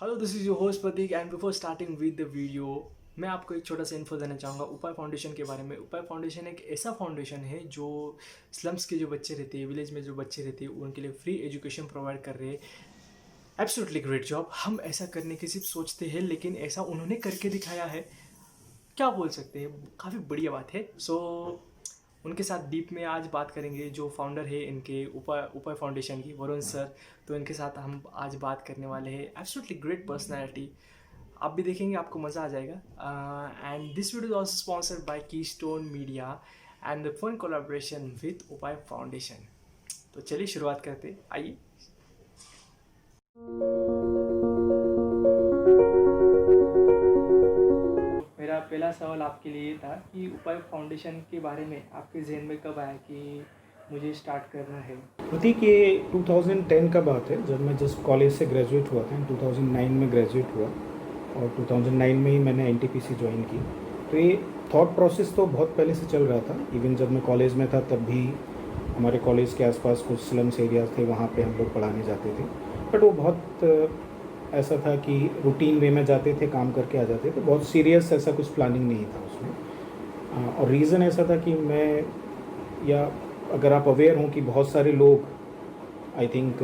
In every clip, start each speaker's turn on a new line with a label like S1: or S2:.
S1: Hello, this is your host Prateek and before starting with the video मैं आपको एक छोटा सा इन्फो देना चाहूँगा उपाय फाउंडेशन के बारे में। उपाय फाउंडेशन एक ऐसा फाउंडेशन है जो स्लम्स के जो बच्चे रहते हैं, विलेज में जो बच्चे रहते हैं, उनके लिए फ्री एजुकेशन प्रोवाइड कर रहे हैं। Absolutely great job. हम ऐसा करने की सिर्फ सोचते हैं, लेकिन ऐसा उन्होंने करके दिखाया है। क्या बोल सकते हैं, काफ़ी बढ़िया बात है। उनके साथ डीप में आज बात करेंगे। जो फाउंडर है इनके उपाय उपाय फाउंडेशन की, वरुण सर, तो इनके साथ हम आज बात करने वाले हैं। Absolutely great personality. आप भी देखेंगे, आपको मज़ा आ जाएगा। And this video is also sponsored by Keystone media and the fun collaboration with Upay foundation. तो चलिए शुरुआत करते हैं, आइए। मेरा पहला सवाल आपके लिए था कि उपाय फाउंडेशन के बारे में आपके जहन में कब आया कि मुझे स्टार्ट करना है।
S2: प्रतीक, ये 2010 का बात है, जब मैं जस्ट कॉलेज से ग्रेजुएट हुआ था। 2009 में ग्रेजुएट हुआ और 2009 में ही मैंने एनटीपीसी ज्वाइन की। तो ये थॉट प्रोसेस तो बहुत पहले से चल रहा था। इवन जब मैं कॉलेज में था तब भी हमारे कॉलेज के आसपास कुछ स्लम्स एरियाज थे, वहाँ पे हम लोग पढ़ाने जाते थे। बट वो बहुत ऐसा था कि रूटीन वे में जाते थे, काम करके आ जाते थे। बहुत सीरियस ऐसा कुछ प्लानिंग नहीं था उसमें। और रीज़न ऐसा था कि मैं, या अगर आप अवेयर हों कि बहुत सारे लोग आई थिंक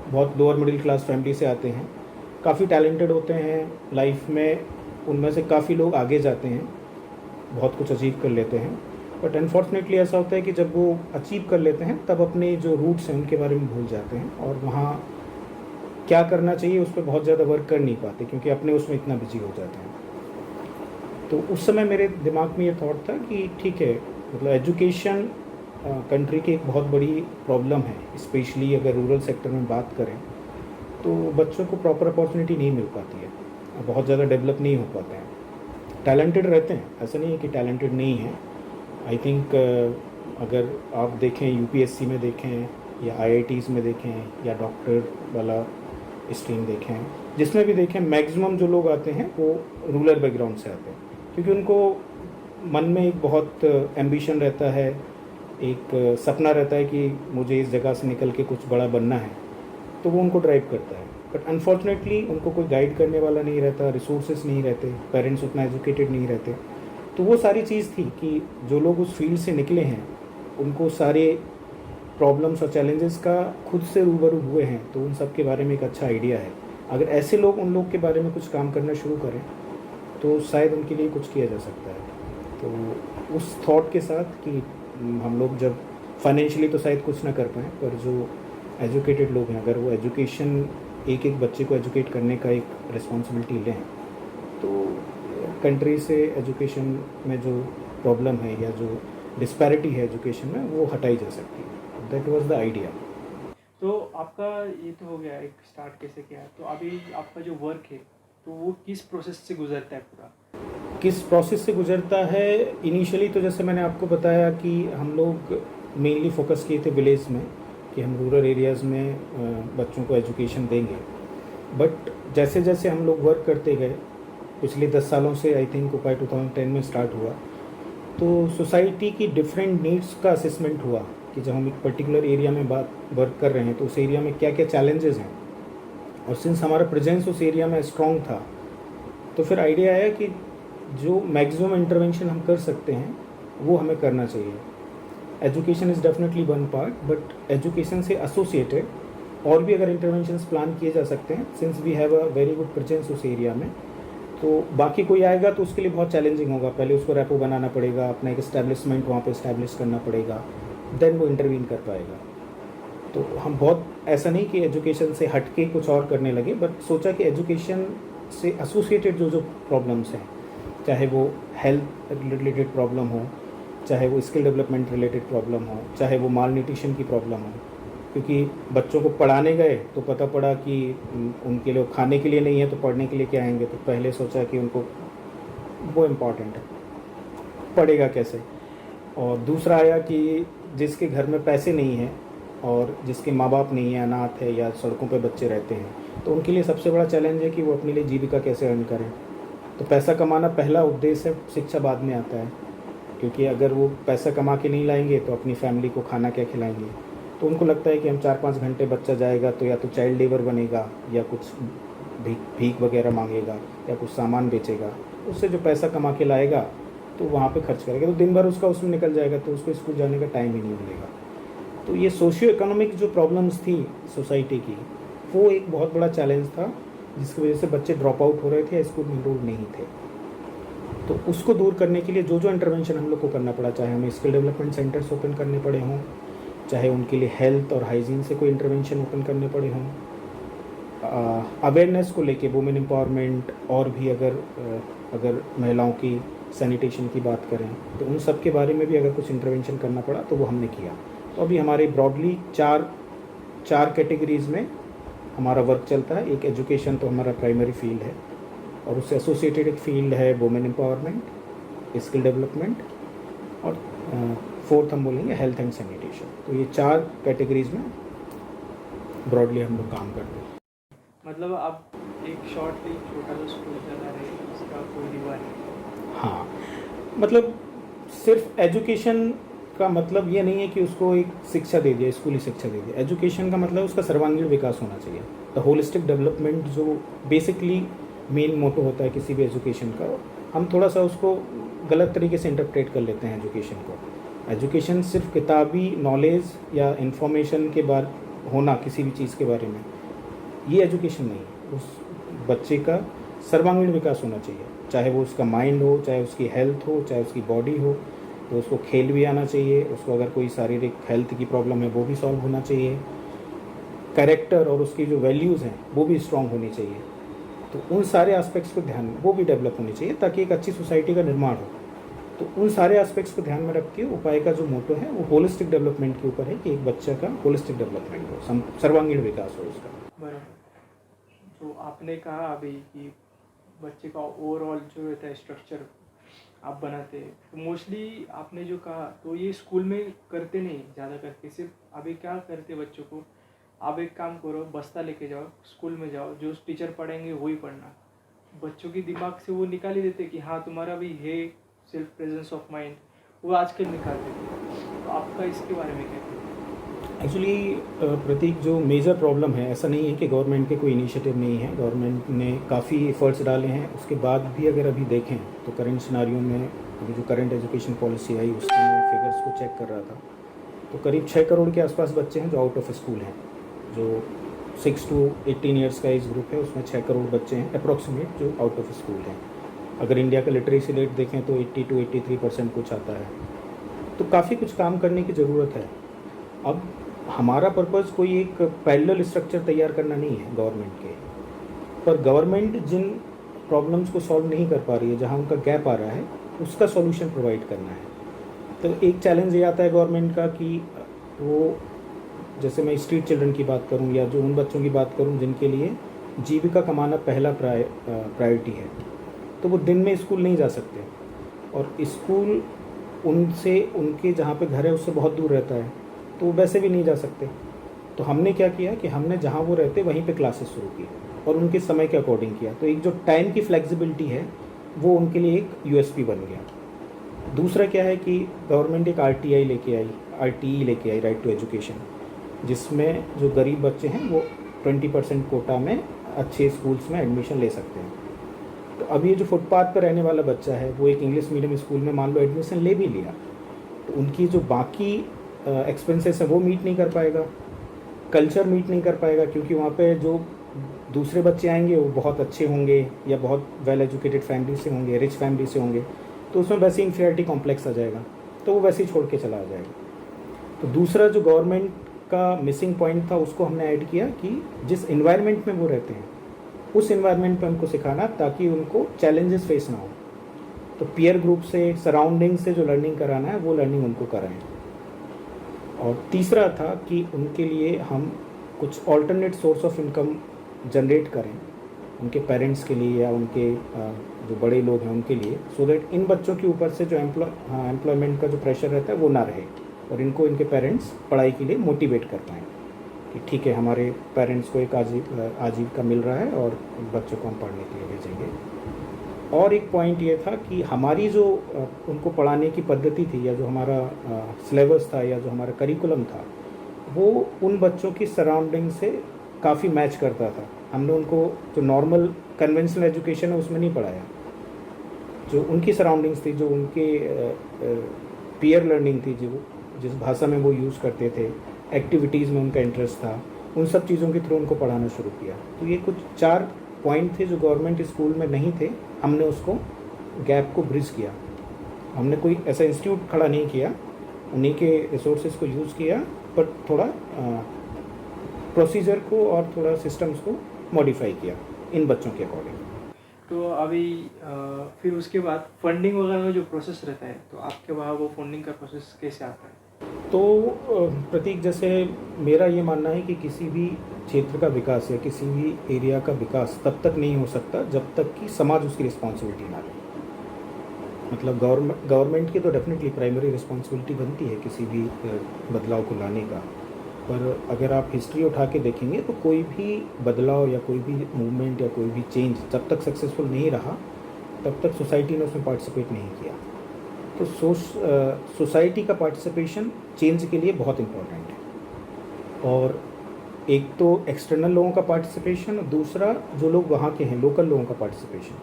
S2: बहुत लोअर मिडिल क्लास फैमिली से आते हैं, काफ़ी टैलेंटेड होते हैं लाइफ में, उनमें से काफ़ी लोग आगे जाते हैं, बहुत कुछ अचीव कर लेते हैं। बट अनफॉर्चुनेटली ऐसा होता है कि जब वो अचीव कर लेते हैं तब अपने जो रूट्स हैं उनके बारे में भूल जाते हैं और वहाँ क्या करना चाहिए उस पर बहुत ज़्यादा वर्क कर नहीं पाते, क्योंकि अपने उसमें इतना बिजी हो जाते हैं। तो उस समय मेरे दिमाग में ये थॉट था कि ठीक है, मतलब एजुकेशन कंट्री की एक बहुत बड़ी प्रॉब्लम है। स्पेशली अगर रूरल सेक्टर में बात करें तो बच्चों को प्रॉपर अपॉर्चुनिटी नहीं मिल पाती है, बहुत ज़्यादा डेवलप नहीं हो पाते हैं। टैलेंटेड रहते हैं, ऐसा नहीं है कि टैलेंटेड नहीं है। आई थिंक अगर आप देखें, यूपीएससी में देखें या आईआईटीज़ में देखें या डॉक्टर वाला स्ट्रीम देखें, जिसमें भी देखें, मैक्सिमम जो लोग आते हैं वो रूरल बैकग्राउंड से आते हैं, क्योंकि उनको मन में एक बहुत एम्बिशन रहता है, एक सपना रहता है कि मुझे इस जगह से निकल के कुछ बड़ा बनना है, तो वो उनको ड्राइव करता है। बट अनफॉर्चुनेटली उनको कोई गाइड करने वाला नहीं रहता, रिसोर्सेज नहीं रहते, पेरेंट्स उतना एजुकेटेड नहीं रहते। तो वो सारी चीज़ थी कि जो लोग उस फील्ड से निकले हैं उनको सारे प्रॉब्लम्स और चैलेंजेस का खुद से रूबरू हुए हैं, तो उन सब के बारे में एक अच्छा आइडिया है। अगर ऐसे लोग उन लोग के बारे में कुछ काम करना शुरू करें तो शायद उनके लिए कुछ किया जा सकता है। तो उस थॉट के साथ कि हम लोग जब फाइनेंशियली तो शायद कुछ ना कर पाएँ, पर जो एजुकेटेड लोग हैं, अगर वो एजुकेशन, एक एक बच्चे को एजुकेट करने का एक रिस्पॉन्सिबिलिटी लें, तो कंट्री से एजुकेशन में जो प्रॉब्लम है या जो डिस्पैरिटी है एजुकेशन में, वो हटाई जा सकती है। That was the idea.
S1: तो आपका ये तो हो गया, एक स्टार्ट कैसे किया। तो अभी आपका जो वर्क है तो वो किस प्रोसेस से गुजरता है पूरा।
S2: किस प्रोसेस से गुजरता है? इनिशियली तो जैसे मैंने आपको बताया कि हम लोग मेनली फोकस किए थे विलेज में, कि हम रूरल एरियाज़ में बच्चों को एजुकेशन देंगे। बट जैसे जैसे हम लोग वर्क करते गए, पिछले 10 सालों से, आई थिंक उपाय 2010 में स्टार्ट हुआ, तो सोसाइटी की डिफरेंट नीड्स का असेसमेंट हुआ कि जब हम एक पर्टिकुलर एरिया में बात वर्क कर रहे हैं तो उस एरिया में क्या क्या चैलेंजेस हैं। और सिंस हमारा प्रेजेंस उस एरिया में स्ट्रॉन्ग था, तो फिर आइडिया आया कि जो मैक्सिमम इंटरवेंशन हम कर सकते हैं वो हमें करना चाहिए। Education is definitely one part, but education से एसोसिएटेड और भी अगर इंटरवेंशंस प्लान किए जा सकते हैं, since we have a very good presence उस एरिया में, तो बाकी कोई आएगा तो उसके लिए बहुत चैलेंजिंग होगा। पहले उसको रेपो बनाना पड़ेगा, अपना एक इस्टेब्लिशमेंट वहाँ पे इस्टेब्लिश करना पड़ेगा, देन वो इंटरवीन कर पाएगा। तो हम बहुत, ऐसा नहीं कि एजुकेशन से हट के कुछ और करने लगे, बट सोचा कि एजुकेशन से एसोसिएटेड जो जो प्रॉब्लम्स हैं, चाहे वो हेल्थ रिलेटेड प्रॉब्लम हो, चाहे वो स्किल डेवलपमेंट रिलेटेड प्रॉब्लम हो, चाहे वो माल न्यूट्रिशन की प्रॉब्लम हो, क्योंकि बच्चों को पढ़ाने गए तो पता पड़ा कि उनके लिए खाने के लिए नहीं है, तो पढ़ने के लिए क्या आएंगे। तो पहले सोचा कि उनको वो इम्पॉर्टेंट है, पढ़ेगा कैसे। और दूसरा आया कि जिसके घर में पैसे नहीं हैं और जिसके माँ बाप नहीं है, अनाथ है या सड़कों पे बच्चे रहते हैं, तो उनके लिए सबसे बड़ा चैलेंज है कि वो अपने लिए जीविका कैसे अर्न करें। तो पैसा कमाना पहला उद्देश्य है, शिक्षा बाद में आता है, क्योंकि अगर वो पैसा कमा के नहीं लाएंगे तो अपनी फैमिली को खाना क्या खिलाएंगे। तो उनको लगता है कि हम 4-5 घंटे बच्चा जाएगा तो या तो चाइल्ड लेबर बनेगा या कुछ भीख वगैरह मांगेगा या कुछ सामान बेचेगा, उससे जो पैसा कमा के लाएगा तो वहाँ पे खर्च करेगा, तो दिन भर उसका उसमें निकल जाएगा, तो उसको स्कूल जाने का टाइम ही नहीं मिलेगा। तो ये सोशियो इकोनॉमिक जो प्रॉब्लम्स थी सोसाइटी की, वो एक बहुत बड़ा चैलेंज था, जिसकी वजह से बच्चे ड्रॉप आउट हो रहे थे या स्कूल में एनरोल नहीं थे। तो उसको दूर करने के लिए जो जो इंटरवेंशन हम लोग को करना पड़ा, चाहे हमें स्किल डेवलपमेंट सेंटर्स ओपन करने पड़े हों, चाहे उनके लिए हेल्थ और हाइजीन से कोई इंटरवेंशन ओपन करने पड़े हों, अवेयरनेस को लेके वुमेन एम्पावरमेंट, और भी अगर महिलाओं की सैनिटेशन की बात करें तो उन सब के बारे में भी अगर कुछ इंटरवेंशन करना पड़ा तो वो हमने किया। तो अभी हमारे ब्रॉडली चार कैटेगरीज़ में हमारा वर्क चलता है। एक एजुकेशन तो हमारा प्राइमरी फील्ड है, और उससे एसोसिएटेड एक फील्ड है वुमेन एम्पावरमेंट, स्किल डेवलपमेंट, और फोर्थ हम बोलेंगे हेल्थ एंड सैनिटेशन। तो ये 4 कैटेगरीज़ में ब्रॉडली हम लोग काम करते हैं।
S1: मतलब आप एक शॉर्टली छोटा सा स्कूल चला रहे हैं, उसका कोई रिवाज नहीं।
S2: हाँ, मतलब सिर्फ एजुकेशन का मतलब ये नहीं है कि उसको एक शिक्षा दे दिया, स्कूली शिक्षा दे दिया। एजुकेशन का मतलब उसका सर्वांगीण विकास होना चाहिए। द होलिस्टिक डेवलपमेंट जो बेसिकली मेन मोटो होता है किसी भी एजुकेशन का, हम थोड़ा सा उसको गलत तरीके से इंटरप्रेट कर लेते हैं एजुकेशन को। एजुकेशन सिर्फ किताबी नॉलेज या इन्फॉर्मेशन के बारे होना किसी भी चीज़ के बारे में, ये एजुकेशन नहीं है। उस बच्चे का सर्वांगीण विकास होना चाहिए, चाहे वो उसका माइंड हो, चाहे उसकी हेल्थ हो, चाहे उसकी बॉडी हो। तो उसको खेल भी आना चाहिए, उसको अगर कोई शारीरिक हेल्थ की प्रॉब्लम है वो भी सॉल्व होना चाहिए। कैरेक्टर और उसकी जो वैल्यूज़ हैं वो भी स्ट्रांग होनी चाहिए। तो उन सारे एस्पेक्ट्स को ध्यान में वो भी डेवलप होनी चाहिए, ताकि एक अच्छी सोसाइटी का निर्माण हो। तो उन सारे एस्पेक्ट्स को ध्यान में रख के उपाय का जो मोटो है वो होलिस्टिक डेवलपमेंट के ऊपर है, कि एक बच्चा का होलिस्टिक डेवलपमेंट हो, सर्वांगीण विकास हो उसका।
S1: बराबर। तो आपने कहा अभी कि बच्चे का ओवरऑल जो रहता है स्ट्रक्चर आप बनाते हैं, तो मोस्टली आपने जो कहा तो ये स्कूल में करते नहीं ज़्यादा करके। सिर्फ अभी क्या करते बच्चों को, आप एक काम करो, बस्ता लेके जाओ, स्कूल में जाओ, जो टीचर पढ़ाएंगे वही पढ़ना। बच्चों के दिमाग से वो निकाल ही देते कि हाँ तुम्हारा भी है सेल्फ प्रेजेंस ऑफ माइंड, वो आजकल निकाल देते। तो आपका इसके बारे में क्या कहना है?
S2: एक्चुअली प्रतीक, जो मेजर प्रॉब्लम है, ऐसा नहीं है कि गवर्नमेंट के कोई इनिशिएटिव नहीं है, गवर्नमेंट ने काफ़ी एफर्ट्स डाले हैं। उसके बाद भी अगर अभी देखें तो करंट सिनारियो में, अभी जो करंट एजुकेशन पॉलिसी आई उसके मैं फिगर्स को चेक कर रहा था, तो करीब 6 करोड़ के आसपास बच्चे हैं जो आउट ऑफ स्कूल हैं। जो 6 to 18 ईयर्स का एज ग्रुप है उसमें 6 करोड़ बच्चे हैं अप्रॉक्सीमेट जो आउट ऑफ स्कूल हैं। अगर इंडिया का लिटरेसी रेट देखें तो 80 to 83% कुछ आता है। तो काफ़ी कुछ काम करने की ज़रूरत है। अब हमारा पर्पज़ कोई एक पैरेलल स्ट्रक्चर तैयार करना नहीं है गवर्नमेंट के, पर गवर्नमेंट जिन प्रॉब्लम्स को सॉल्व नहीं कर पा रही है, जहाँ उनका गैप आ रहा है, उसका सॉल्यूशन प्रोवाइड करना है। तो एक चैलेंज ये आता है गवर्नमेंट का कि वो, जैसे मैं स्ट्रीट चिल्ड्रन की बात करूं या जो उन बच्चों की बात करूं जिनके लिए जीविका कमाना पहला प्रायोरिटी है, तो वो दिन में स्कूल नहीं जा सकते, और स्कूल उनसे, उनके जहाँ पे घर है उससे बहुत दूर रहता है, तो वो वैसे भी नहीं जा सकते। तो हमने क्या किया कि हमने जहाँ वो रहते वहीं पे क्लासेस शुरू की और उनके समय के अकॉर्डिंग किया। तो एक जो टाइम की फ्लेक्सिबिलिटी है वो उनके लिए एक यूएसपी बन गया। दूसरा क्या है कि गवर्नमेंट एक आरटीई लेके आई, राइट टू एजुकेशन, जिसमें जो गरीब बच्चे हैं वो 20% कोटा में अच्छे स्कूल्स में एडमिशन ले सकते हैं। तो अब ये जो फुटपाथ पर रहने वाला बच्चा है वो एक इंग्लिश मीडियम स्कूल में मान लो एडमिशन ले भी लिया, तो उनकी जो बाकी एक्सपेंसेस है वो मीट नहीं कर पाएगा, कल्चर मीट नहीं कर पाएगा, क्योंकि वहाँ पे जो दूसरे बच्चे आएंगे वो बहुत अच्छे होंगे या बहुत वेल एजुकेटेड फैमिली से होंगे, रिच फैमिली से होंगे, तो उसमें वैसे इंफीरियरिटी कॉम्प्लेक्स आ जाएगा, तो वो वैसे ही छोड़ के चला जाएगा। तो दूसरा जो गवर्नमेंट का मिसिंग पॉइंट था उसको हमने ऐड किया कि जिस इन्वायरमेंट में वो रहते हैं उस इन्वायरमेंट में उनको सिखाना, ताकि उनको चैलेंजेस फेस ना हो। तो पीयर ग्रुप से, सराउंडिंग से जो लर्निंग कराना है वो लर्निंग उनको कराएं। और तीसरा था कि उनके लिए हम कुछ alternate source of income generate करें उनके पेरेंट्स के लिए या उनके जो बड़े लोग हैं उनके लिए, सो दैट इन बच्चों के ऊपर से जो एम्प्लॉयमेंट का जो प्रेशर रहता है वो ना रहे, और इनको इनके पेरेंट्स पढ़ाई के लिए मोटिवेट कर पाएँ कि ठीक है, हमारे पेरेंट्स को एक आजीविका मिल रहा है और बच्चों को हम पढ़ने के लिए भेजेंगे। और एक पॉइंट ये था कि हमारी जो उनको पढ़ाने की पद्धति थी या जो हमारा सिलेबस था या जो हमारा करिकुलम था वो उन बच्चों की सराउंडिंग से काफ़ी मैच करता था। हमने उनको जो नॉर्मल कन्वेंशनल एजुकेशन है उसमें नहीं पढ़ाया। जो उनकी सराउंडिंग्स थी, जो उनके पीयर लर्निंग थी, जो जिस भाषा में वो यूज़ करते थे, एक्टिविटीज़ में उनका इंटरेस्ट था, उन सब चीज़ों के थ्रू उनको पढ़ाना शुरू किया। तो ये कुछ 4 पॉइंट थे जो गवर्नमेंट स्कूल में नहीं थे, हमने उसको गैप को ब्रिज किया। हमने कोई ऐसा इंस्टीट्यूट खड़ा नहीं किया, उन्हीं के रिसोर्सेज को यूज़ किया, पर थोड़ा प्रोसीजर को और थोड़ा सिस्टम्स को मॉडिफाई किया इन बच्चों के अकॉर्डिंग।
S1: तो अभी फिर उसके बाद फंडिंग वगैरह का जो प्रोसेस रहता है, तो आपके वहाँ वो फंडिंग का प्रोसेस कैसे आता है?
S2: तो प्रतीक, जैसे मेरा ये मानना है कि किसी भी क्षेत्र का विकास या किसी भी एरिया का विकास तब तक नहीं हो सकता जब तक कि समाज उसकी रिस्पॉन्सिबिलिटी ना ले। मतलब गवर्नमेंट की तो डेफिनेटली प्राइमरी रिस्पॉन्सिबिलिटी बनती है किसी भी बदलाव को लाने का, पर अगर आप हिस्ट्री उठा के देखेंगे तो कोई भी बदलाव या कोई भी मूवमेंट या कोई भी चेंज जब तक सक्सेसफुल नहीं रहा तब तक सोसाइटी ने उसमें पार्टिसिपेट नहीं किया। तो सोसाइटी का पार्टिसिपेशन चेंज के लिए बहुत इम्पोर्टेंट है। और एक तो एक्सटर्नल लोगों का पार्टिसिपेशन, दूसरा जो लोग वहाँ के हैं लोकल लोगों का पार्टिसिपेशन,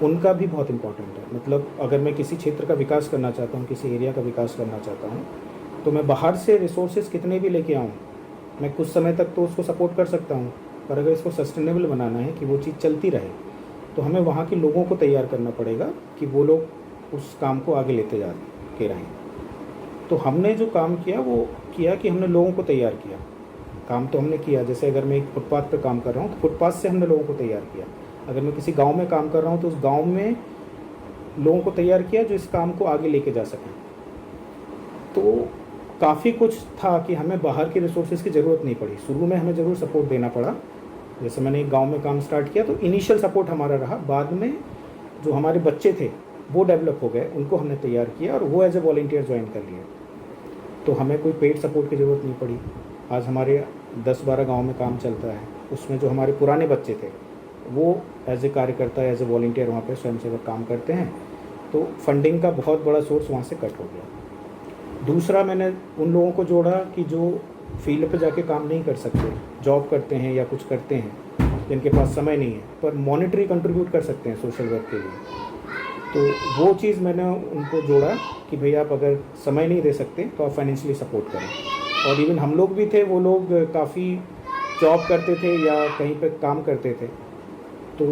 S2: उनका भी बहुत इम्पोर्टेंट है। मतलब अगर मैं किसी क्षेत्र का विकास करना चाहता हूँ, किसी एरिया का विकास करना चाहता हूँ, तो मैं बाहर से रिसोर्सेज कितने भी लेके आऊँ, मैं कुछ समय तक तो उसको सपोर्ट कर सकता हूँ, पर अगर इसको सस्टेनेबल बनाना है कि वो चीज़ चलती रहे, तो हमें वहाँ के लोगों को तैयार करना पड़ेगा कि वो लोग उस काम को आगे लेते जा के रहें। तो हमने जो काम किया वो किया कि हमने लोगों को तैयार किया। काम तो हमने किया, जैसे अगर मैं एक फुटपाथ पे काम कर रहा हूँ तो फुटपाथ से हमने लोगों को तैयार किया। अगर मैं किसी गांव में काम कर रहा हूँ तो उस गांव में लोगों को तैयार किया जो इस काम को आगे लेके जा सकें। तो काफ़ी कुछ था कि हमें बाहर के रिसोर्सेज की ज़रूरत नहीं पड़ी। शुरू में हमें ज़रूर सपोर्ट देना पड़ा। जैसे मैंने एक गाँव में काम स्टार्ट किया तो इनिशियल सपोर्ट हमारा रहा, बाद में जो हमारे बच्चे थे वो डेवलप हो गए, उनको हमने तैयार किया और वो एज ए वॉलंटियर ज्वाइन कर लिए। तो हमें कोई पेड सपोर्ट की ज़रूरत नहीं पड़ी। आज हमारे 10-12 गांव में काम चलता है, उसमें जो हमारे पुराने बच्चे थे वो एज ए कार्यकर्ता, एज ए वॉलंटियर वहाँ पे स्वयंसेवक काम करते हैं। तो फंडिंग का बहुत बड़ा सोर्स वहाँ से कट हो गया। दूसरा, मैंने उन लोगों को जोड़ा कि जो फील्ड पे जाके काम नहीं कर सकते, जॉब करते हैं या कुछ करते हैं, जिनके पास समय नहीं है, पर मॉनेटरी कंट्रीब्यूट कर सकते हैं सोशल वर्क के लिए। तो वो चीज़ मैंने उनको जोड़ा कि भैया आप अगर समय नहीं दे सकते तो आप फाइनेंशियली सपोर्ट करें। और इवन हम लोग भी थे, वो लोग काफ़ी जॉब करते थे या कहीं पे काम करते थे, तो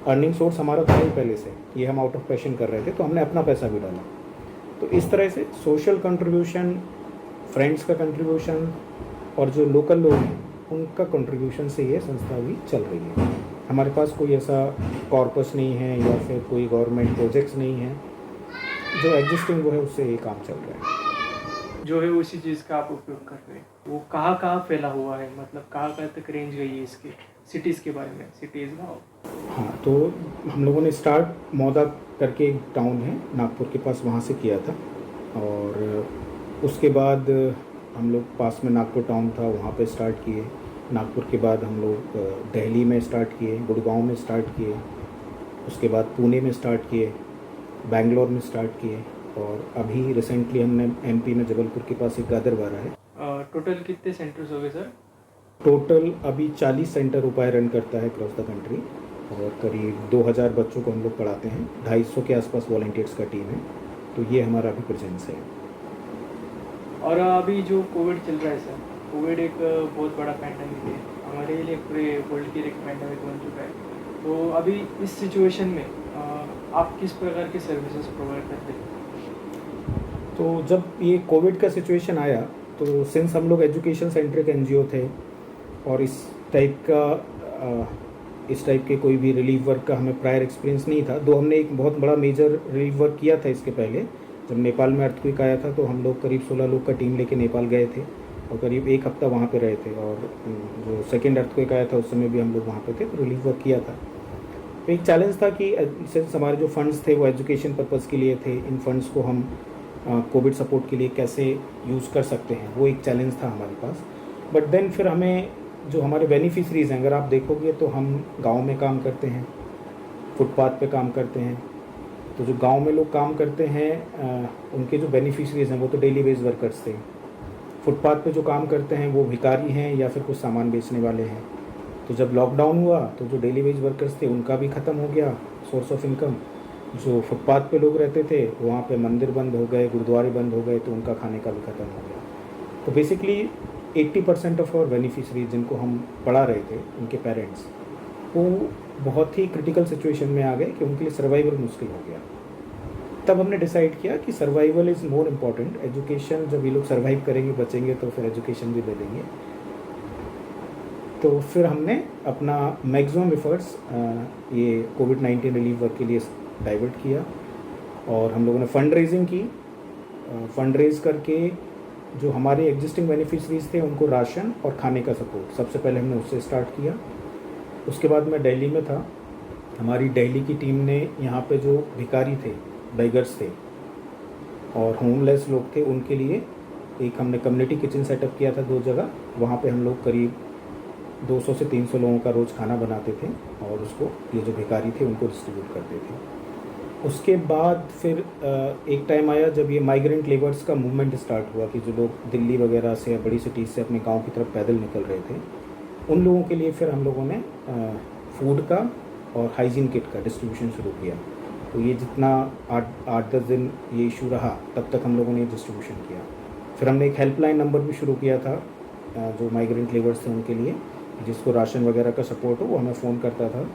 S2: अर्निंग सोर्स हमारा था ही पहले से, ये हम आउट ऑफ पैशन कर रहे थे, तो हमने अपना पैसा भी डाला। तो इस तरह से सोशल कंट्रीब्यूशन, फ्रेंड्स का कंट्रीब्यूशन और जो लोकल लोग हैं उनका कंट्रीब्यूशन से ये संस्था भी चल रही है। हमारे पास कोई ऐसा कॉर्पस नहीं है या फिर कोई गवर्नमेंट प्रोजेक्ट्स नहीं है, जो एग्जिस्टिंग वो है उससे ये काम चल रहा है।
S1: जो है उसी चीज़ का आप उपयोग कर रहे हैं, वो कहाँ कहाँ फैला हुआ है, मतलब कहाँ कहाँ तक रेंज गई है इसकी, सिटीज़ के बारे में, सिटीज़ गाँव?
S2: हाँ, तो हम लोगों ने स्टार्ट मौदा करके एक टाउन है नागपुर के पास, वहाँ से किया था। और उसके बाद हम लोग पास में नागपुर टाउन था, वहाँ पे स्टार्ट किए। नागपुर के बाद हम लोग दिल्ली में स्टार्ट किए, गुड़गांव में स्टार्ट किए, उसके बाद पुणे में स्टार्ट किए, बेंगलोर में स्टार्ट किए, और अभी रिसेंटली हमने एमपी में जबलपुर के पास एक गादरवारा है।
S1: टोटल कितने सेंटर्स हो गए सर?
S2: टोटल अभी 40 सेंटर उपाय रन करता है क्रॉस द कंट्री, और करीब 2000 बच्चों को हम लोग पढ़ाते हैं। 250 के आसपास वॉलंटियर्स का टीम है। तो ये हमारा अभी प्रेजेंस है।
S1: और अभी जो कोविड चल रहा है सर, कोविड एक बहुत बड़ा पैंडमिक है, हमारे लिए पूरे वर्ल्ड के लिए एक पैंडमिक बन चुका है। तो अभी इस सिचुएशन में आप किस प्रकार की सर्विसेज प्रोवाइड करते हैं?
S2: तो जब ये कोविड का सिचुएशन आया तो सिंस हम लोग एजुकेशन सेंट्रिक एनजीओ थे और इस टाइप के कोई भी रिलीफ वर्क का हमें प्रायर एक्सपीरियंस नहीं था। दो हमने एक बहुत बड़ा मेजर रिलीफ वर्क किया था इसके पहले, जब नेपाल में अर्थक्वेक आया था तो हम लोग करीब 16 लोग का टीम लेके नेपाल गए थे और करीब 1 हफ्ता वहाँ पे रहे थे। और जो सेकेंड अर्थक्वेक आया था उस समय भी हम लोग वहाँ पे थे, तो रिलीफ वर्क किया था। तो एक चैलेंज था कि सिंस हमारे जो फंड्स थे वो एजुकेशन पर्पज़ के लिए थे, इन फंड्स को हम कोविड सपोर्ट के लिए कैसे यूज़ कर सकते हैं, वो एक चैलेंज था हमारे पास। बट देन फिर हमें जो हमारे बेनिफिशरीज़ हैं, अगर आप देखोगे तो हम गांव में काम करते हैं, फुटपाथ पे काम करते हैं। तो जो गांव में लोग काम करते हैं उनके जो बेनिफिशरीज़ हैं वो तो डेली बेस वर्कर्स थे। फुटपाथ पे जो काम करते हैं वो भिखारी हैं या फिर कुछ सामान बेचने वाले हैं। तो जब लॉकडाउन हुआ तो जो डेली वेज वर्कर्स थे उनका भी ख़त्म हो गया सोर्स ऑफ इनकम। जो फुटपाथ पे लोग रहते थे वहाँ पे मंदिर बंद हो गए, गुरुद्वारे बंद हो गए, तो उनका खाने का भी ख़त्म हो गया। तो बेसिकली 80% ऑफ आवर बेनिफिशरीज जिनको हम पढ़ा रहे थे, उनके पेरेंट्स, वो बहुत ही क्रिटिकल सिचुएशन में आ गए कि उनके लिए सर्वाइवल मुश्किल हो गया। तब हमने डिसाइड किया कि survival is more important. Education, जब ये लोग सर्वाइव करेंगे, बचेंगे, तो फिर एजुकेशन भी दे देंगे। तो फिर हमने अपना मैक्सिमम एफर्ट्स ये कोविड-19 रिलीफ वर्क के लिए डाइवर्ट किया और हम लोगों ने फंड रेजिंग की। फंड रेज करके जो हमारे एग्जिस्टिंग बेनिफिशरीज थे उनको राशन और खाने का सपोर्ट सबसे पहले हमने उससे स्टार्ट किया। उसके बाद मैं दिल्ली में था। हमारी दिल्ली की टीम ने यहाँ पे जो भिखारी थे, बेगर्स थे और होमलेस लोग थे, उनके लिए एक हमने कम्युनिटी किचन सेटअप किया था 2 जगह। वहाँ पे हम लोग करीब 200 से 300 लोगों का रोज़ खाना बनाते थे और उसको, ये जो भिखारी थे, उनको डिस्ट्रीब्यूट करते थे। उसके बाद फिर एक टाइम आया जब ये माइग्रेंट लेबर्स का मूवमेंट स्टार्ट हुआ कि जो लोग दिल्ली वगैरह से या बड़ी सिटीज़ से अपने गांव की तरफ पैदल निकल रहे थे, उन लोगों के लिए फिर हम लोगों ने फूड का और हाइजीन किट का डिस्ट्रीब्यूशन शुरू किया। तो ये जितना 8-10 दिन ये इशू रहा, तब तक हम लोगों ने डिस्ट्रीब्यूशन किया। फिर हमने एक हेल्पलाइन नंबर भी शुरू किया था जो माइग्रेंट लेबर्स थे उनके लिए, जिसको राशन वगैरह का सपोर्ट हो, वो हमें फ़ोन करता था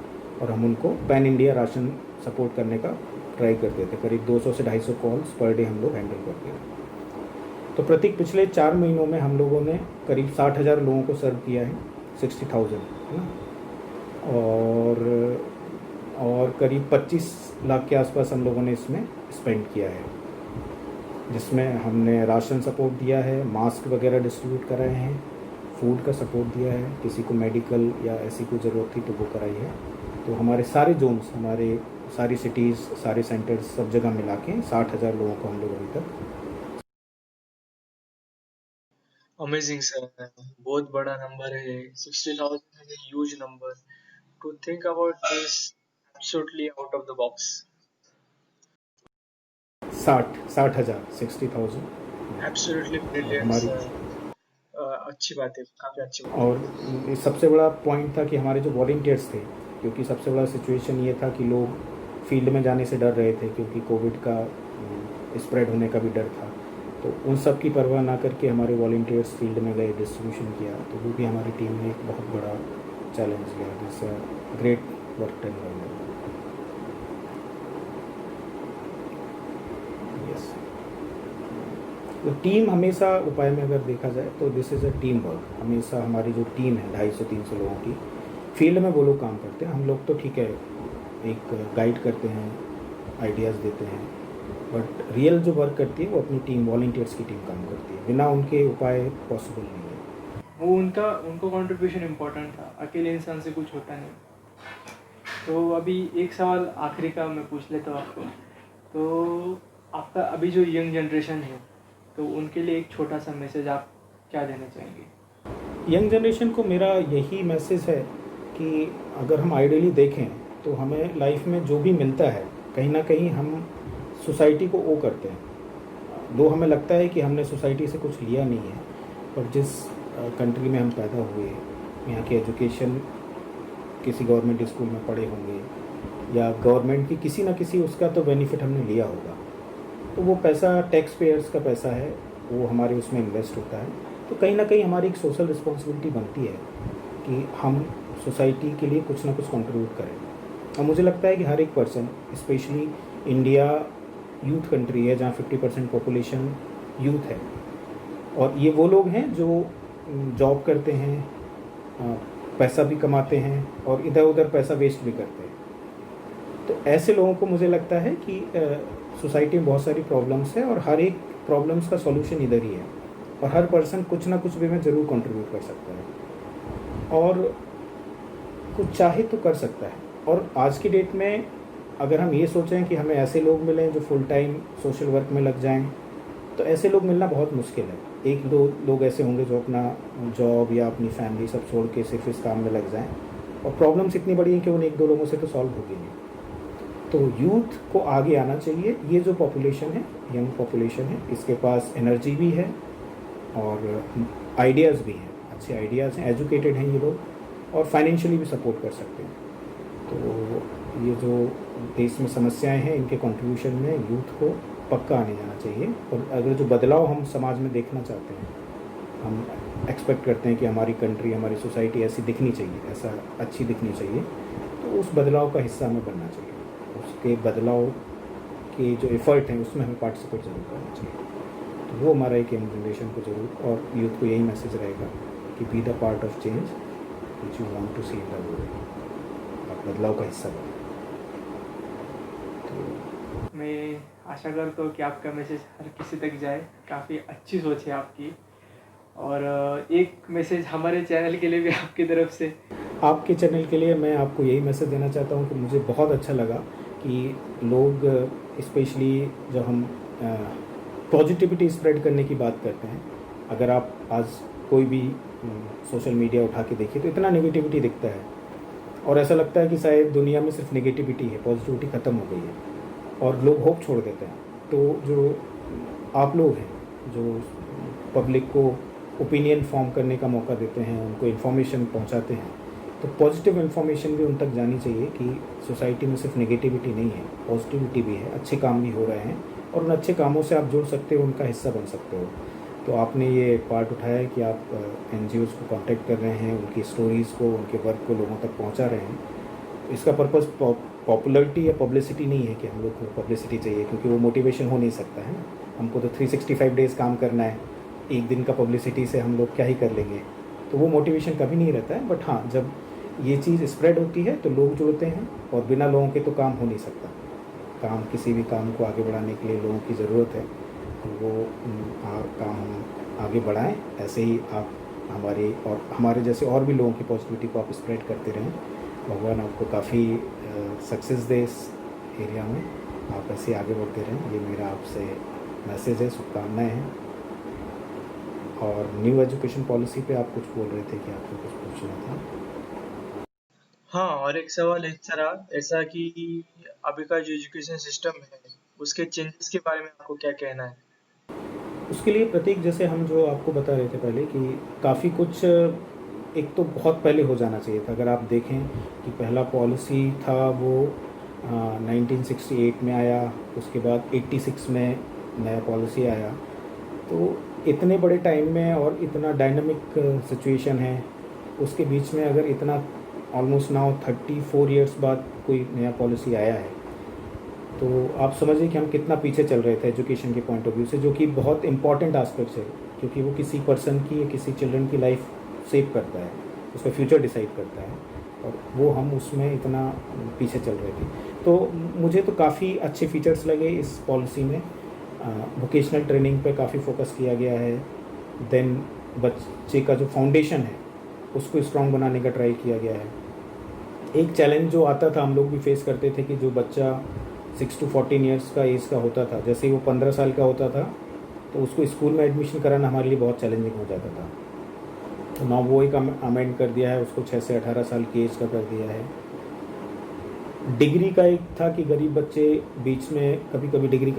S2: और हम उनको पैन इंडिया राशन सपोर्ट करने का ट्राई करते थे। करीब 200 से 250 कॉल्स पर डे हम लोग हैंडल करते थे। तो प्रतीक पिछले 4 महीनों में हम लोगों ने करीब 60,000 लोगों को सर्व किया है, 60,000, है ना। और करीब 25 लाख के आसपास हम लोगों ने इसमें स्पेंड किया है, जिसमें हमने राशन सपोर्ट दिया है, मास्क वगैरह डिस्ट्रीब्यूट कराए हैं, फूड का सपोर्ट दिया है, किसी को मेडिकल या ऐसी कोई ज़रूरत थी तो वो कराई है। तो हमारे सारे जोन्स, हमारे सारी सिटीज़, सारे सेंटर्स, सब जगह मिला के 60,000 लोगों को हम लोग अभी तक।
S1: अमेजिंग सर, बहुत बड़ा नंबर है। 60,000 is a huge number. To think about this, absolutely out of the box.
S2: 60,000, 60,000
S1: Absolutely brilliant
S2: हमारी।
S1: सर। अच्छी बात है, काफ़ी अच्छी बात है।
S2: और सबसे बड़ा पॉइंट था कि हमारे जो वॉलंटियर्स थे, क्योंकि सबसे बड़ा सिचुएशन ये था कि लोग फील्ड में जाने से डर रहे थे क्योंकि कोविड का स्प्रेड होने का भी डर था। तो उन सब की परवाह ना करके हमारे वॉलंटियर्स फील्ड में गए, डिस्ट्रीब्यूशन किया। तो वो भी हमारी टीम ने एक बहुत बड़ा चैलेंज लिया। This great work done by them. Yes, तो टीम हमेशा उपाय में अगर देखा जाए तो this is a team work. हमेशा हमारी जो टीम है 250-300 लोगों की, फील्ड में वो लोग काम करते हैं। हम लोग तो ठीक है, एक गाइड करते हैं, आइडियाज़ देते हैं, बट रियल जो वर्क करती है वो अपनी टीम, वॉलंटियर्स की टीम काम करती है। बिना उनके उपाय पॉसिबल नहीं है।
S1: वो उनको कंट्रीब्यूशन इम्पोर्टेंट था, अकेले इंसान से कुछ होता नहीं। तो अभी एक सवाल आखिरी का मैं पूछ लेता हूँ आपको। तो आपका अभी जो यंग जनरेशन है, तो उनके लिए एक छोटा सा मैसेज आप क्या देना चाहेंगे?
S2: यंग जनरेशन को मेरा यही मैसेज है कि अगर हम आइडियली देखें तो हमें लाइफ में जो भी मिलता है, कहीं ना कहीं हम सोसाइटी को ओ करते हैं। दो हमें लगता है कि हमने सोसाइटी से कुछ लिया नहीं है, पर जिस कंट्री में हम पैदा हुए, यहाँ की एजुकेशन, किसी गवर्नमेंट स्कूल में पढ़े होंगे या गवर्नमेंट की किसी ना किसी उसका तो बेनिफिट हमने लिया होगा। तो वो पैसा टैक्स पेयर्स का पैसा है, वो हमारे उसमें इन्वेस्ट होता है। तो कहीं ना कहीं हमारी एक सोशल रिस्पॉन्सिबिलिटी बनती है कि हम सोसाइटी के लिए कुछ ना कुछ कंट्रीब्यूट करें। और मुझे लगता है कि हर एक person, specially India youth country है जहाँ 50% पॉपुलेशन यूथ है, और ये वो लोग हैं जो जॉब करते हैं, पैसा भी कमाते हैं और इधर उधर पैसा वेस्ट भी करते हैं। तो ऐसे लोगों को मुझे लगता है कि सोसाइटी में बहुत सारी प्रॉब्लम्स है और हर एक प्रॉब्लम्स का सॉल्यूशन इधर ही है, और हर पर्सन कुछ ना कुछ वे में ज़रूर कंट्रीब्यूट कर सकता है और कुछ चाहे तो कर सकता है। और आज की डेट में अगर हम ये सोचें कि हमें ऐसे लोग मिलें जो फुल टाइम सोशल वर्क में लग जाएं, तो ऐसे लोग मिलना बहुत मुश्किल है। एक दो लोग ऐसे होंगे जो अपना जॉब या अपनी फैमिली सब छोड़ के सिर्फ इस काम में लग जाएं, और प्रॉब्लम्स इतनी बड़ी हैं कि उन एक दो लोगों से तो सॉल्व होगी नहीं। तो यूथ को आगे आना चाहिए। ये जो पॉपुलेशन है, यंग पॉपुलेशन है, इसके पास एनर्जी भी है और आइडियाज़ भी हैं, अच्छे आइडियाज़ हैं, एजुकेटेड हैं ये लोग। और फाइनेंशियली भी सपोर्ट कर सकते हैं। तो ये जो देश में समस्याएं हैं, इनके कंट्रीब्यूशन में यूथ को पक्का आने जाना चाहिए। और अगर जो बदलाव हम समाज में देखना चाहते हैं, हम एक्सपेक्ट करते हैं कि हमारी कंट्री, हमारी सोसाइटी ऐसी दिखनी चाहिए, ऐसा अच्छी दिखनी चाहिए, तो उस बदलाव का हिस्सा हमें बनना चाहिए। उसके बदलाव के जो एफर्ट हैं उसमें हमें पार्टिसिपेट ज़रूर करना चाहिए। तो वो हमारा एक यंग जनरेशन को ज़रूर, और यूथ को यही मैसेज रहेगा कि be the part of change which you want to see in the world. आप बदलाव का हिस्सा बनो।
S1: मैं आशा करता हूँ कि आपका मैसेज हर किसी तक जाए। काफ़ी अच्छी सोच है आपकी। और एक मैसेज हमारे चैनल के लिए भी आपकी तरफ से।
S2: आपके चैनल के लिए मैं आपको यही मैसेज देना चाहता हूँ कि मुझे बहुत अच्छा लगा कि लोग, स्पेशली जब हम पॉजिटिविटी स्प्रेड करने की बात करते हैं, अगर आप आज कोई भी सोशल मीडिया उठा के देखिए तो इतना नेगेटिविटी दिखता है, और ऐसा लगता है कि शायद दुनिया में सिर्फ नेगेटिविटी है, पॉजिटिविटी ख़त्म हो गई है, और लोग होप छोड़ देते हैं। तो जो आप लोग हैं, जो पब्लिक को ओपिनियन फॉर्म करने का मौका देते हैं, उनको इन्फॉर्मेशन पहुंचाते हैं, तो पॉजिटिव इन्फॉर्मेशन भी उन तक जानी चाहिए कि सोसाइटी में सिर्फ नेगेटिविटी नहीं है, पॉजिटिविटी भी है, अच्छे काम भी हो रहे हैं, और उन अच्छे कामों से आप जुड़ सकते हो, उनका हिस्सा बन सकते हो। तो आपने ये पार्ट उठाया है कि आप NGOs को कांटेक्ट कर रहे हैं, उनकी स्टोरीज़ को, उनके वर्क को लोगों तक पहुंचा रहे हैं। इसका पर्पज़ पॉपुलरिटी या पब्लिसिटी नहीं है कि हम लोग को पब्लिसिटी चाहिए, क्योंकि वो मोटिवेशन हो नहीं सकता है। हमको तो 365 डेज़ काम करना है, एक दिन का पब्लिसिटी से हम लोग क्या ही कर लेंगे, तो वो मोटिवेशन कभी नहीं रहता है। बट हाँ, जब ये चीज़ स्प्रेड होती है तो लोग जुड़ते हैं, और बिना लोगों के तो काम हो नहीं सकता। काम, किसी भी काम को आगे बढ़ाने के लिए लोगों की ज़रूरत है, तो वो काम हम आगे बढ़ाएं। ऐसे ही आप हमारे और हमारे जैसे और भी लोगों की पॉजिटिविटी को आप स्प्रेड करते रहें। भगवान आपको काफ़ी सक्सेस दे इस एरिया में, आप ऐसे आगे बढ़ते रहें। ये मेरा आपसे मैसेज है, शुभकामनाएँ हैं। और न्यू एजुकेशन पॉलिसी पे आप कुछ बोल रहे थे कि आपको कुछ पूछना था।
S1: हाँ, और एक सवाल इस तरह ऐसा कि अभी का जो एजुकेशन सिस्टम है उसके चेंजेस के बारे में आपको क्या कहना है?
S2: उसके लिए प्रतीक, जैसे हम जो आपको बता रहे थे पहले कि काफ़ी कुछ एक तो बहुत पहले हो जाना चाहिए था। अगर आप देखें कि पहला पॉलिसी था वो 1968 में आया, उसके बाद 86 में नया पॉलिसी आया। तो इतने बड़े टाइम में और इतना डायनामिक सिचुएशन है, उसके बीच में अगर इतना ऑलमोस्ट नाउ 34 इयर्स बाद कोई नया पॉलिसी आया है, तो आप समझिए कि हम कितना पीछे चल रहे थे एजुकेशन के पॉइंट ऑफ व्यू से, जो कि बहुत इंपॉर्टेंट एस्पेक्ट्स है, क्योंकि वो किसी पर्सन की या किसी चिल्ड्रन की लाइफ सेव करता है, उसका फ्यूचर डिसाइड करता है, और वो हम उसमें इतना पीछे चल रहे थे। तो मुझे तो काफ़ी अच्छे फीचर्स लगे इस पॉलिसी में। वोकेशनल ट्रेनिंग पे काफ़ी फोकस किया गया है। देन बच्चे का जो फाउंडेशन है उसको स्ट्रॉन्ग बनाने का ट्राई किया गया है। एक चैलेंज जो आता था, हम लोग भी फेस करते थे, कि जो बच्चा 6 to 14 ईयर्स का एज का होता था, जैसे ही वो 15 साल का होता था तो उसको स्कूल में एडमिशन कराना हमारे लिए बहुत चैलेंजिंग हो जाता था। तो ना वो एक अमेंड कर दिया है, उसको 6 से 18 साल की एज का कर दिया है। डिग्री का एक था कि गरीब बच्चे बीच में कभी कभी डिग्री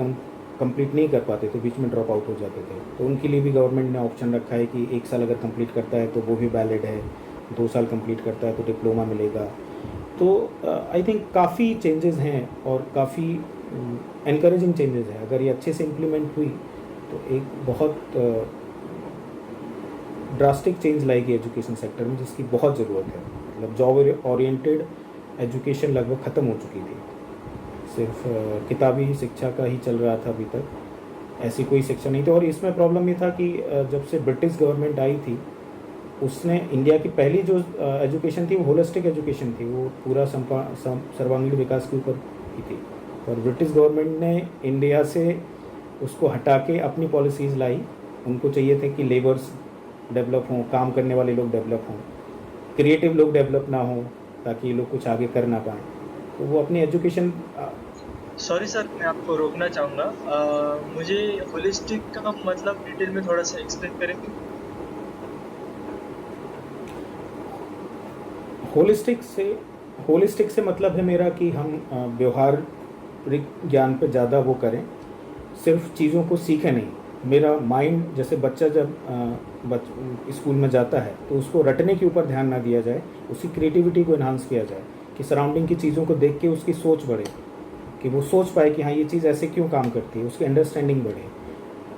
S2: कंप्लीट नहीं कर पाते थे, बीच में ड्रॉप आउट हो जाते थे, तो उनके लिए भी गवर्नमेंट ने ऑप्शन रखा है कि 1 साल अगर कंप्लीट करता है तो वो भी वैलिड है, 2 साल कंप्लीट करता है तो डिप्लोमा मिलेगा। तो आई थिंक काफ़ी चेंजेस हैं, और काफ़ी एनकरेजिंग चेंजेस हैं। अगर ये अच्छे से इम्प्लीमेंट हुई तो एक बहुत ड्रास्टिक चेंज लाएगी एजुकेशन सेक्टर में, जिसकी बहुत ज़रूरत है। मतलब जॉब ओरिएंटेड एजुकेशन लगभग ख़त्म हो चुकी थी, सिर्फ किताबी शिक्षा का ही चल रहा था अभी तक, ऐसी कोई शिक्षा नहीं थी। और इसमें प्रॉब्लम ये था कि जब से ब्रिटिश गवर्नमेंट आई थी, उसने इंडिया की पहली जो एजुकेशन थी वो होलिस्टिक एजुकेशन थी, वो पूरा सर्वांगीण विकास के ऊपर की थी। और ब्रिटिश गवर्नमेंट ने इंडिया से उसको हटा के अपनी पॉलिसीज़ लाई। उनको चाहिए थे कि लेबर्स डेवलप हों, काम करने वाले लोग डेवलप हों, क्रिएटिव लोग डेवलप ना हों, ताकि ये लोग कुछ आगे कर ना पाएँ। तो वो अपनी एजुकेशन
S1: सॉरी सर, मैं आपको रोकना चाहूँगा। मुझे होलिस्टिक का मतलब डिटेल में थोड़ा सा एक्सप्लेन करेंगे?
S2: होलिस्टिक से मतलब है मेरा कि हम व्यवहारिक ज्ञान पे ज़्यादा वो करें, सिर्फ चीज़ों को सीखें नहीं। मेरा माइंड, जैसे बच्चा जब स्कूल में जाता है तो उसको रटने के ऊपर ध्यान ना दिया जाए, उसकी क्रिएटिविटी को इन्हांस किया जाए कि सराउंडिंग की चीज़ों को देख के उसकी सोच बढ़े, कि वो सोच पाए कि हाँ ये चीज़ ऐसे क्यों काम करती है, उसकी अंडरस्टैंडिंग बढ़े,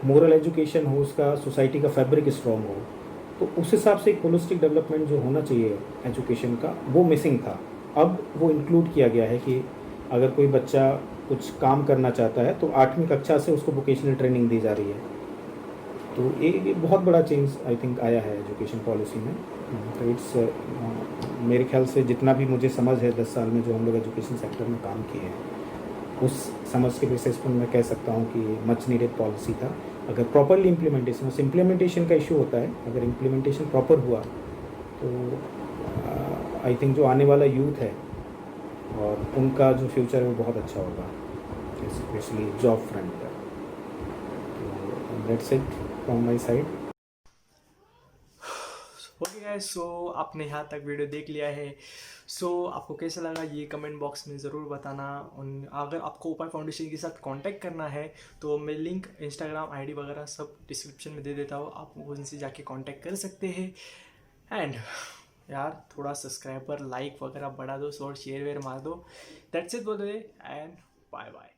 S2: मोरल एजुकेशन हो, उसका सोसाइटी का फैब्रिक स्ट्रॉन्ग हो। तो उस हिसाब से एक होलिस्टिक डेवलपमेंट जो होना चाहिए एजुकेशन का, वो मिसिंग था। अब वो इंक्लूड किया गया है कि अगर कोई बच्चा कुछ काम करना चाहता है तो 8वीं कक्षा से उसको वोकेशनल ट्रेनिंग दी जा रही है। तो ये बहुत बड़ा चेंज आई थिंक आया है एजुकेशन पॉलिसी में। तो इट्स मेरे ख्याल से जितना भी मुझे समझ है 10 साल में जो हम लोग एजुकेशन सेक्टर में काम किए हैं, उस समझ के बेसिस पर मैं कह सकता हूँ कि मच नीडेड पॉलिसी था। अगर प्रॉपरली इम्प्लीमेंटेशन, उस इम्प्लीमेंटेशन का इशू होता है, अगर इम्प्लीमेंटेशन प्रॉपर हुआ तो आई थिंक जो आने वाला यूथ है और उनका जो फ्यूचर है वो बहुत अच्छा होगा, स्पेशली जॉब फ्रंट पर। तो that's it from my side.
S1: Okay guys, so आपने यहाँ तक वीडियो देख लिया है। सो आपको कैसा लगा ये कमेंट बॉक्स में ज़रूर बताना। अगर आपको उपाय फाउंडेशन के साथ कांटेक्ट करना है तो मैं लिंक इंस्टाग्राम आईडी वगैरह सब डिस्क्रिप्शन में दे देता हूँ, आप उनसे जाके कांटेक्ट कर सकते हैं। एंड यार थोड़ा सब्सक्राइबर लाइक वगैरह बढ़ा दो, और शेयर वेयर मार दो। That's it for today and bye bye.